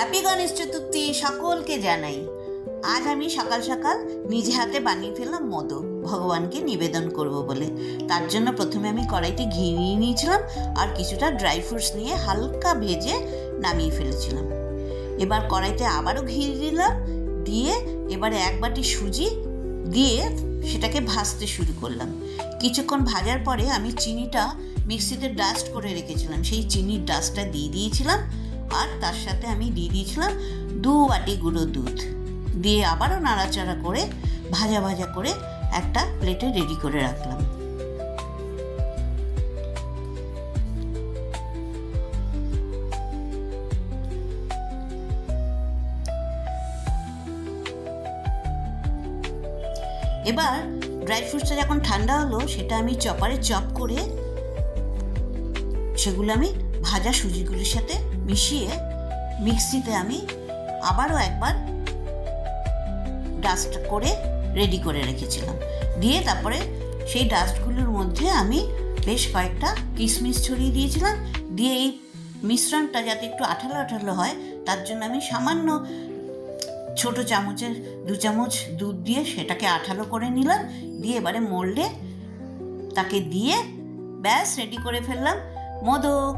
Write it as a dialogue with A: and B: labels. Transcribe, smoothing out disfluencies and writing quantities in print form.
A: Happy Ganesh Chaturthi সকলকে জানাই। আজ আমি সকাল সকাল নিজে হাতে বানিয়ে ফেললাম মোদক, ভগবানকে নিবেদন করব বলে। তার জন্য প্রথমে আমি কড়াইতে ঘি নিয়ে নিয়েছিলাম আর কিছুটা ড্রাই ফ্রুটস নিয়ে হালকা ভেজে নামিয়ে ফেলেছিলাম। এবার কড়াইতে আবারও ঘি দিলাম, দিয়ে এবারে এক বাটি সুজি দিয়ে সেটাকে ভাজতে শুরু করলাম। কিছুক্ষণ ভাজার পরে আমি চিনিটা মিক্সিতে ডাস্ট করে রেখেছিলাম, সেই চিনির ডাস্টটা দিয়ে দিয়েছিলাম। আর তার সাথে আমি দিয়ে দিয়েছিলাম 2 বাটি গুঁড়ো দুধ, দিয়ে আবারও নাড়াচাড়া করে ভাজা ভাজা করে একটা প্লেটে রেডি করে রাখলাম। এবার ড্রাই ফ্রুটসটা যখন ঠান্ডা হলো, সেটা আমি চপারে চপ করে সেগুলো আমি ভাজা সুজিগুলির সাথে মিশিয়ে মিক্সিতে আমি আবারও একবার ডাস্ট করে রেডি করে রেখেছিলাম। দিয়ে তারপরে সেই ডাস্টগুলোর মধ্যে আমি বেশ কয়েকটা কিশমিশ ছড়িয়ে দিয়েছিলাম। দিয়ে এই মিশ্রণটা যাতে একটু আঠালো আঠালো হয়, তার জন্য আমি সামান্য ছোট চামচের 2 চামচ দুধ দিয়ে সেটাকে আঠালো করে নিলাম। দিয়ে এবারে মোল্ডে তাকে দিয়ে ব্যাস রেডি করে ফেললাম মোদক।